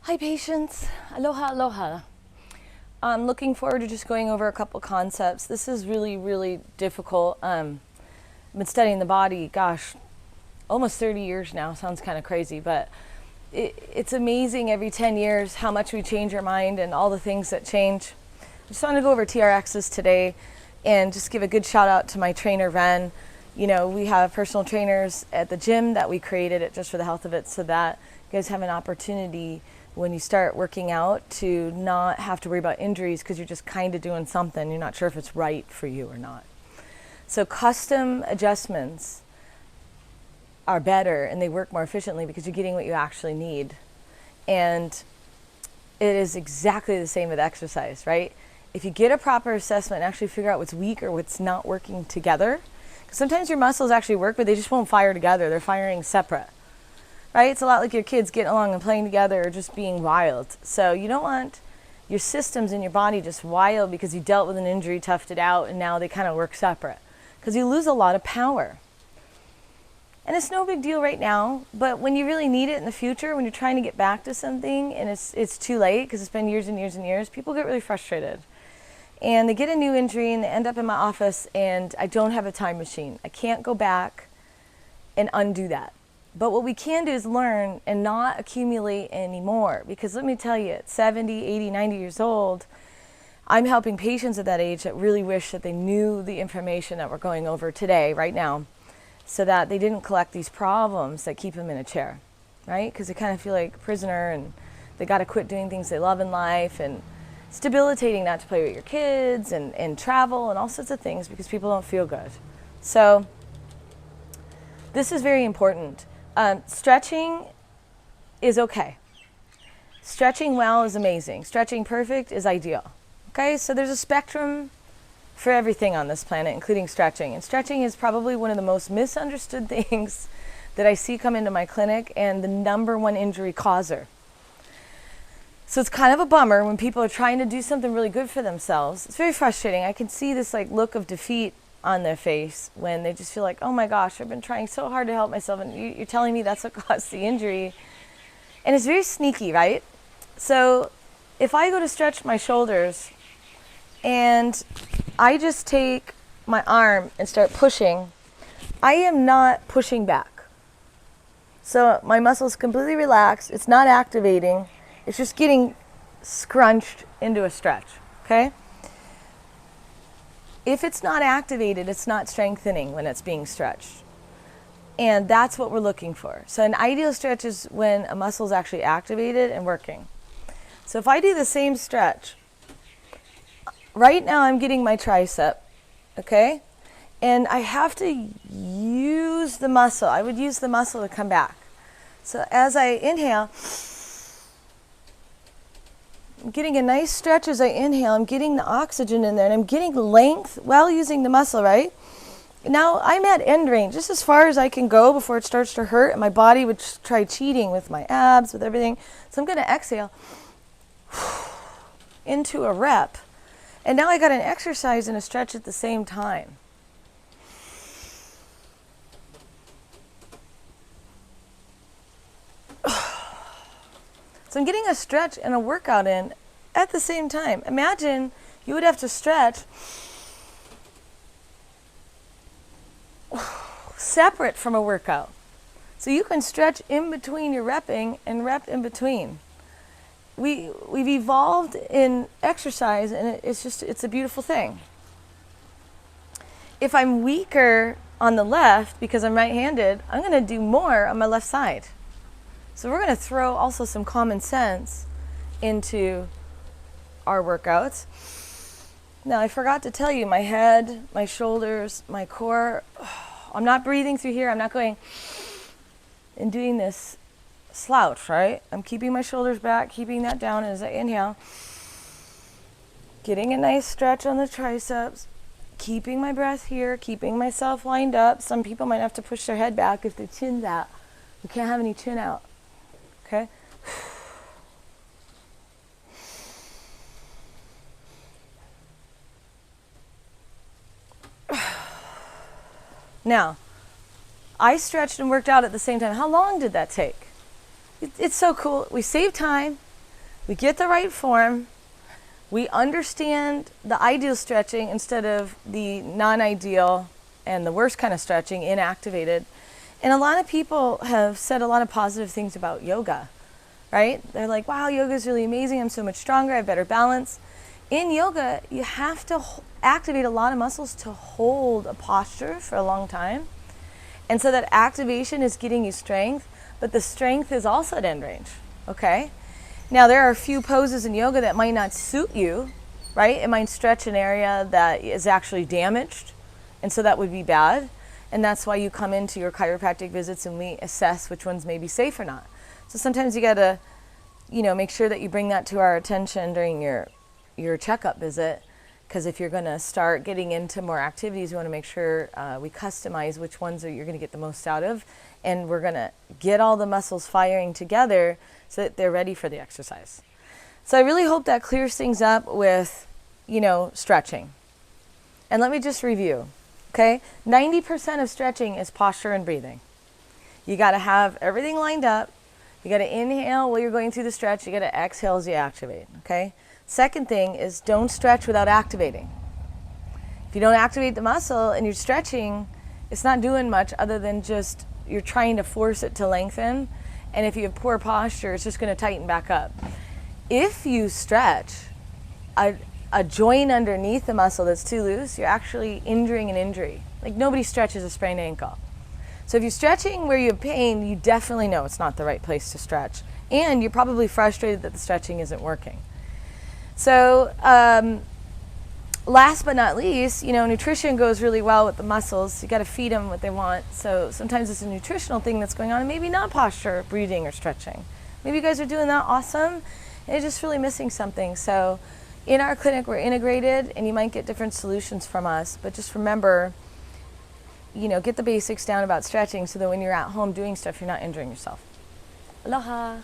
Hi patients, aloha aloha. I'm looking forward to just going over a couple concepts. This is really difficult. I've been studying the body, gosh, almost 30 years now. Sounds kind of crazy, but it's amazing every 10 years how much we change our mind and all the things that change. I just want to go over TRXs today and just give a good shout out to my trainer, Ren. You know, we have personal trainers at the gym that we created it just for the health of it so that you guys have an opportunity when you start working out to not have to worry about injuries because you're just kind of doing something. You're not sure if it's right for you or not. So custom adjustments are better and they work more efficiently because you're getting what you actually need. And it is exactly the same with exercise, right? If you get a proper assessment and actually figure out what's weak or what's not working together, because sometimes your muscles actually work, but they just won't fire together. They're firing separate. Right? It's a lot like your kids getting along and playing together or just being wild. So you don't want your systems in your body just wild because you dealt with an injury, toughed it out, and now they kind of work separate. Because you lose a lot of power. And it's no big deal right now, but when you really need it in the future, when you're trying to get back to something and it's too late because it's been years and years and years, people get really frustrated. And they get a new injury and they end up in my office and I don't have a time machine. I can't go back and undo that. But what we can do is learn and not accumulate anymore. Because let me tell you, at 70, 80, 90 years old, I'm helping patients at that age that really wish that they knew the information that we're going over today, right now, so that they didn't collect these problems that keep them in a chair, right? Because they kind of feel like a prisoner and they got to quit doing things they love in life. And it's debilitating not to play with your kids and travel and all sorts of things because people don't feel good. So this is very important. Stretching is okay. Stretching well is amazing. Stretching perfect is ideal. Okay, so there's a spectrum for everything on this planet, including stretching. And stretching is probably one of the most misunderstood things that I see come into my clinic and the #1 injury causer. So it's kind of a bummer when people are trying to do something really good for themselves. It's very frustrating. I can see this like look of defeat on their face when they just feel like, oh my gosh, I've been trying so hard to help myself and you're telling me that's what caused the injury. And it's very sneaky, right? So if I go to stretch my shoulders and I just take my arm and start pushing, I am not pushing back. So my muscle's completely relaxed. It's not activating. It's just getting scrunched into a stretch, okay? If it's not activated, it's not strengthening when it's being stretched. And that's what we're looking for. So an ideal stretch is when a muscle is actually activated and working. So if I do the same stretch, right now I'm getting my tricep, okay? And I have to use the muscle. I would use the muscle to come back. So as I inhale, I'm getting a nice stretch as I inhale. I'm getting the oxygen in there and I'm getting length while using the muscle, right? Now I'm at end range, just as far as I can go before it starts to hurt and my body would try cheating with my abs, with everything. So I'm going to exhale into a rep. And now I got an exercise and a stretch at the same time. So I'm getting a stretch and a workout in at the same time. Imagine you would have to stretch separate from a workout. So you can stretch in between your repping and rep in between. We've evolved in exercise and it's a beautiful thing. If I'm weaker on the left because I'm right-handed, I'm going to do more on my left side. So we're going to throw also some common sense into our workouts. Now, I forgot to tell you, my head, my shoulders, my core, I'm not breathing through here. I'm not going and doing this slouch, right? I'm keeping my shoulders back, keeping that down as I inhale. Getting a nice stretch on the triceps, keeping my breath here, keeping myself lined up. Some people might have to push their head back if their chin's out. We can't have any chin out. Okay? Now, I stretched and worked out at the same time. How long did that take? It's so cool. We save time. We get the right form. We understand the ideal stretching instead of the non-ideal and the worst kind of stretching, inactivated. And a lot of people have said a lot of positive things about yoga, right? They're like, wow, yoga is really amazing. I'm so much stronger. I have better balance. In yoga, you have to activate a lot of muscles to hold a posture for a long time. And so that activation is getting you strength, but the strength is also at end range, okay? Now, there are a few poses in yoga that might not suit you, right? It might stretch an area that is actually damaged, and so that would be bad. And that's why you come into your chiropractic visits and we assess which ones may be safe or not. So sometimes you gotta, make sure that you bring that to our attention during your checkup visit, because if you're gonna start getting into more activities, we wanna make sure we customize which ones you're gonna get the most out of, and we're gonna get all the muscles firing together so that they're ready for the exercise. So I really hope that clears things up with, stretching. And let me just review, okay? 90% of stretching is posture and breathing. You gotta have everything lined up. You gotta inhale while you're going through the stretch. You gotta exhale as you activate, okay? Second thing is don't stretch without activating. If you don't activate the muscle and you're stretching, it's not doing much other than just you're trying to force it to lengthen. And if you have poor posture, it's just going to tighten back up. If you stretch a joint underneath the muscle that's too loose, you're actually injuring an injury. Like nobody stretches a sprained ankle. So if you're stretching where you have pain, you definitely know it's not the right place to stretch. And you're probably frustrated that the stretching isn't working. So last but not least, nutrition goes really well with the muscles. You got to feed them what they want. So sometimes it's a nutritional thing that's going on, and maybe not posture, breathing, or stretching. Maybe you guys are doing that awesome, and you're just really missing something. So in our clinic, we're integrated, and you might get different solutions from us. But just remember, get the basics down about stretching so that when you're at home doing stuff, you're not injuring yourself. Aloha.